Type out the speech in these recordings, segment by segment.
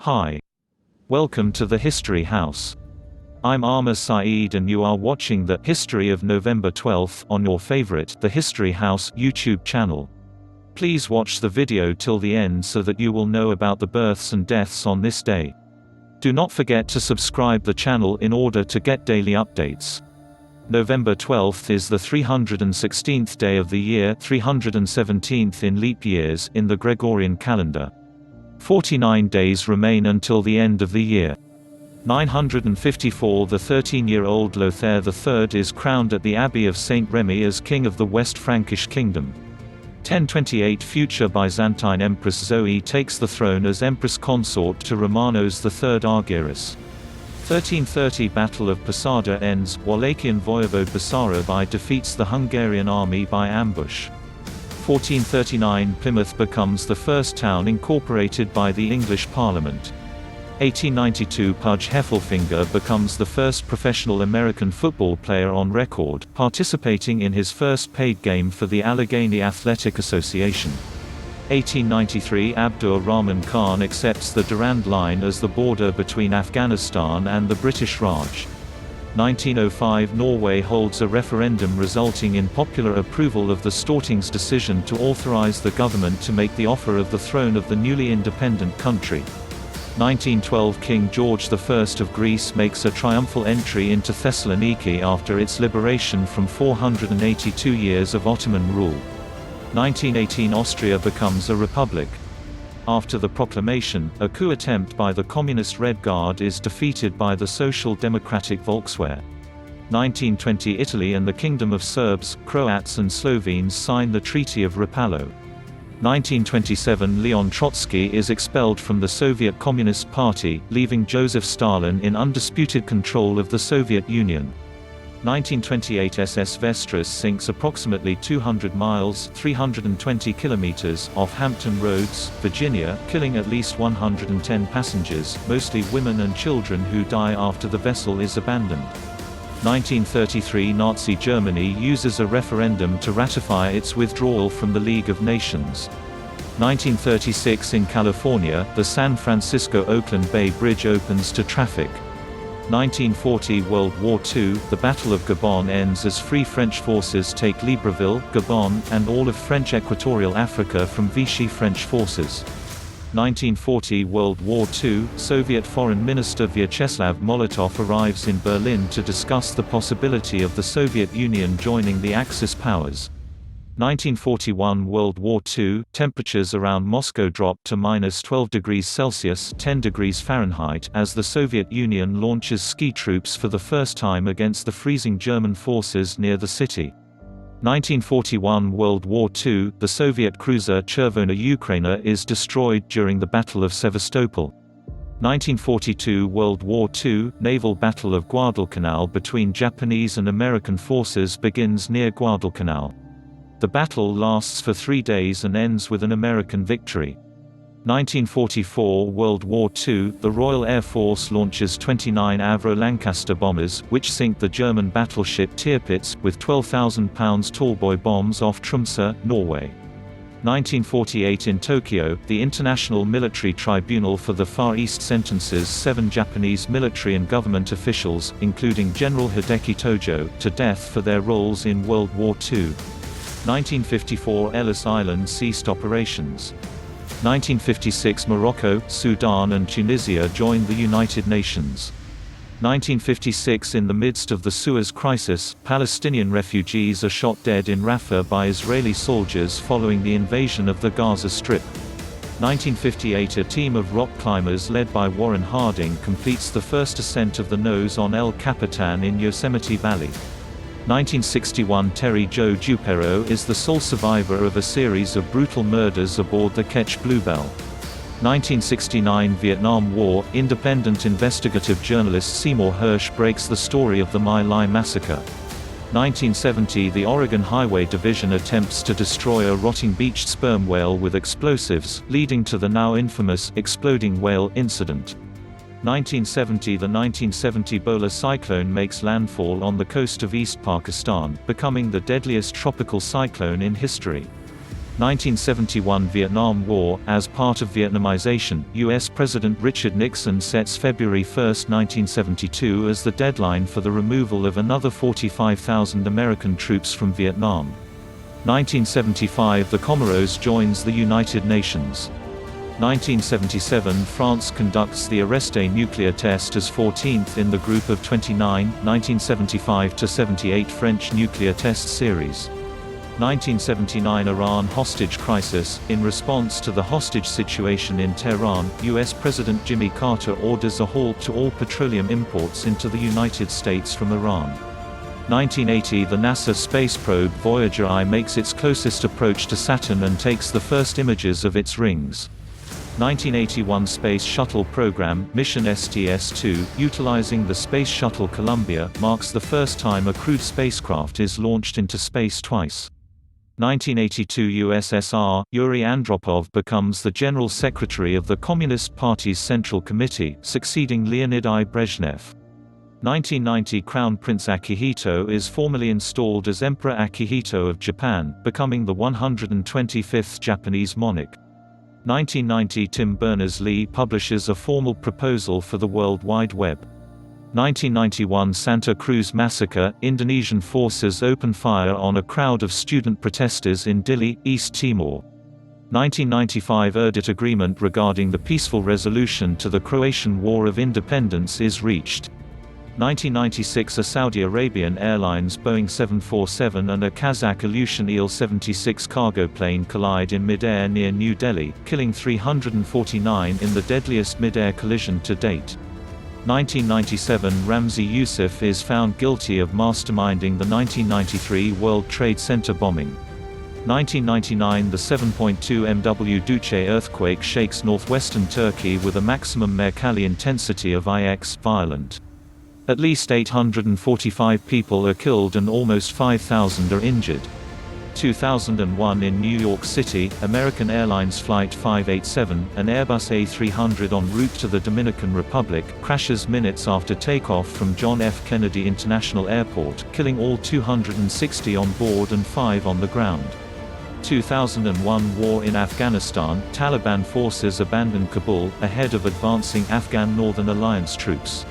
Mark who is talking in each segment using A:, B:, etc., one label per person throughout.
A: Hi. Welcome to the History House. I'm Arma Saeed and you are watching the History of November 12th on your favorite The History House YouTube channel. Please watch the video till the end so that you will know about the births and deaths on this day. Do not forget to subscribe the channel in order to get daily updates. November 12th is the 316th day of the year, 317th in leap years in the Gregorian calendar. 49 days remain until the end of the year. 954 The 13-year-old Lothair III is crowned at the Abbey of Saint Remy as king of the West Frankish kingdom. 1028 Future Byzantine Empress Zoe takes the throne as empress consort to Romanos III Argyrus. 1330 Battle of Posada ends, Wallachian voivode Basarab defeats the Hungarian army by ambush. 1439 Plymouth becomes the first town incorporated by the English Parliament. 1892 Pudge Heffelfinger becomes the first professional American football player on record, participating in his first paid game for the Allegheny Athletic Association. 1893 Abdur Rahman Khan accepts the Durand Line as the border between Afghanistan and the British Raj. 1905 Norway holds a referendum resulting in popular approval of the Storting's decision to authorize the government to make the offer of the throne of the newly independent country. 1912 King George I of Greece makes a triumphal entry into Thessaloniki after its liberation from 482 years of Ottoman rule. 1918 Austria becomes a republic. After the proclamation, a coup attempt by the Communist Red Guard is defeated by the Social Democratic Volkswehr. 1920 Italy and the Kingdom of Serbs, Croats and Slovenes sign the Treaty of Rapallo. 1927 Leon Trotsky is expelled from the Soviet Communist Party, leaving Joseph Stalin in undisputed control of the Soviet Union. 1928 SS Vestris sinks approximately 200 miles (320 kilometers) off Hampton Roads, Virginia, killing at least 110 passengers, mostly women and children who die after the vessel is abandoned. 1933 Nazi Germany uses a referendum to ratify its withdrawal from the League of Nations. 1936 in California, the San Francisco-Oakland Bay Bridge opens to traffic. 1940 World War II, the Battle of Gabon ends as Free French forces take Libreville, Gabon, and all of French Equatorial Africa from Vichy French forces. 1940 World War II, Soviet Foreign Minister Vyacheslav Molotov arrives in Berlin to discuss the possibility of the Soviet Union joining the Axis powers. 1941 World War II, temperatures around Moscow drop to -12 degrees Celsius (10 degrees Fahrenheit) as the Soviet Union launches ski troops for the first time against the freezing German forces near the city. 1941 World War II, the Soviet cruiser Chervona Ukraina is destroyed during the Battle of Sevastopol. 1942 World War II, naval battle of Guadalcanal between Japanese and American forces begins near Guadalcanal. The battle lasts for 3 days and ends with an American victory. 1944 World War II, the Royal Air Force launches 29 Avro Lancaster bombers, which sink the German battleship Tirpitz, with 12,000-pound tallboy bombs off Tromsø, Norway. 1948 in Tokyo, the International Military Tribunal for the Far East sentences 7 Japanese military and government officials, including General Hideki Tojo, to death for their roles in World War II. 1954 Ellis Island ceased operations. 1956 Morocco, Sudan and Tunisia joined the United Nations. 1956 In the midst of the Suez Crisis, Palestinian refugees are shot dead in Rafah by Israeli soldiers following the invasion of the Gaza Strip. 1958 A team of rock climbers led by Warren Harding completes the first ascent of the nose on El Capitan in Yosemite Valley. 1961 Terry Joe Dupero is the sole survivor of a series of brutal murders aboard the Ketch Bluebell. 1969 Vietnam War, independent investigative journalist Seymour Hersh breaks the story of the My Lai massacre. 1970 The Oregon Highway Division attempts to destroy a rotting beached sperm whale with explosives, leading to the now infamous exploding whale incident. 1970 The 1970 Bola cyclone makes landfall on the coast of East Pakistan, becoming the deadliest tropical cyclone in history. 1971 Vietnam War. As part of Vietnamization, U.S. President Richard Nixon sets February 1, 1972 as the deadline for the removal of another 45,000 American troops from Vietnam. 1975 The Comoros joins the United Nations. 1977 France conducts the Areste nuclear test as 14th in the group of 29, 1975–78 French nuclear test series. 1979 Iran hostage crisis. In response to the hostage situation in Tehran, U.S. President Jimmy Carter orders a halt to all petroleum imports into the United States from Iran. 1980 The NASA space probe Voyager I makes its closest approach to Saturn and takes the first images of its rings. 1981 Space Shuttle Program Mission STS-2, utilizing the Space Shuttle Columbia, marks the first time a crewed spacecraft is launched into space twice. 1982 USSR, Yuri Andropov becomes the General Secretary of the Communist Party's Central Committee, succeeding Leonid I. Brezhnev. 1990 Crown Prince Akihito is formally installed as Emperor Akihito of Japan, becoming the 125th Japanese monarch. 1990 Tim Berners-Lee publishes a formal proposal for the World Wide Web. 1991 Santa Cruz Massacre, Indonesian forces open fire on a crowd of student protesters in Dili, East Timor. 1995 Erdut agreement regarding the peaceful resolution to the Croatian War of Independence is reached. 1996 A Saudi Arabian Airlines Boeing 747 and a Kazakh Ilyushin Il-76 cargo plane collide in mid-air near New Delhi, killing 349 in the deadliest mid-air collision to date. 1997 Ramzi Youssef is found guilty of masterminding the 1993 World Trade Center bombing. 1999 The 7.2 MW Duce earthquake shakes northwestern Turkey with a maximum Mercalli intensity of IX, violent. At least 845 people are killed and almost 5,000 are injured. 2001 In New York City, American Airlines Flight 587, an Airbus A300 en route to the Dominican Republic, crashes minutes after takeoff from John F. Kennedy International Airport, killing all 260 on board and 5 on the ground. 2001 War in Afghanistan, Taliban forces abandon Kabul, ahead of advancing Afghan Northern Alliance troops.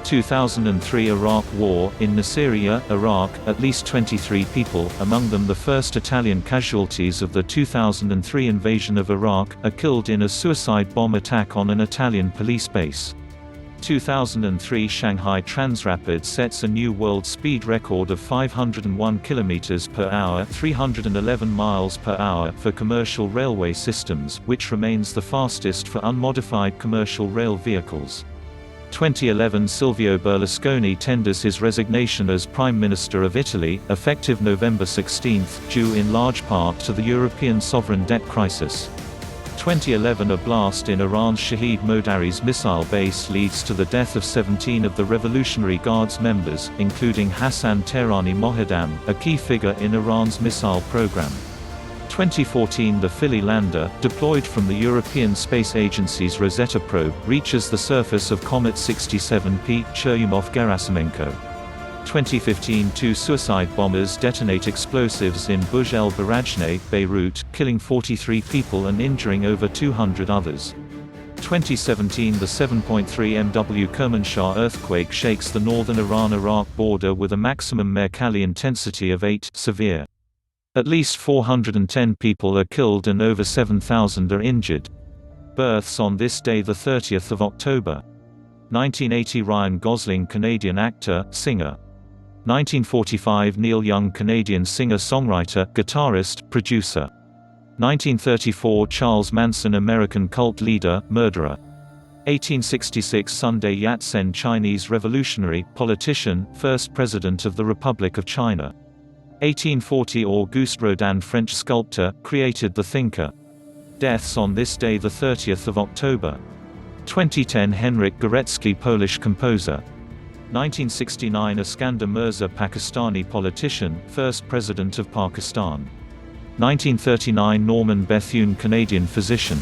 A: 2003 Iraq War, in Nasiriyah, Iraq, at least 23 people, among them the first Italian casualties of the 2003 invasion of Iraq, are killed in a suicide bomb attack on an Italian police base. 2003 Shanghai Transrapid sets a new world speed record of 501 km per hour, 311 miles per hour for commercial railway systems, which remains the fastest for unmodified commercial rail vehicles. 2011 Silvio Berlusconi tenders his resignation as Prime Minister of Italy, effective November 16, due in large part to the European sovereign debt crisis. 2011 A blast in Iran's Shahid Modares missile base leads to the death of 17 of the Revolutionary Guard's members, including Hassan Tehrani Mohaddam, a key figure in Iran's missile program. 2014 The Philae lander, deployed from the European Space Agency's Rosetta probe, reaches the surface of Comet 67P, Churyumov-Gerasimenko. 2015 Two suicide bombers detonate explosives in Burj El Barajneh, Beirut, killing 43 people and injuring over 200 others. 2017 The 7.3 MW Kermanshah earthquake shakes the northern Iran-Iraq border with a maximum Mercalli intensity of 8, severe. At least 410 people are killed and over 7,000 are injured. Births on this day 30th of October. 1980 Ryan Gosling Canadian actor, singer. 1945 Neil Young Canadian singer-songwriter, guitarist, producer. 1934 Charles Manson American cult leader, murderer. 1866 Sunday Yat-sen Chinese revolutionary, politician, first president of the Republic of China. 1840 Auguste Rodin French sculptor, created the Thinker. Deaths on this day 30th of October. 2010 Henryk Górecki Polish composer. 1969 Iskander Mirza Pakistani politician, first president of Pakistan. 1939 Norman Bethune Canadian physician.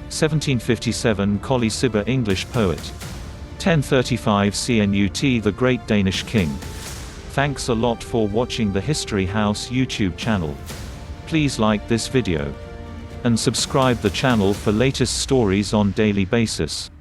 A: 1757 Colley Cibber English poet. 1035 Cnut The Great Danish King. Thanks a lot for watching the History House YouTube channel. please like this video. And subscribe the channel for latest stories on daily basis.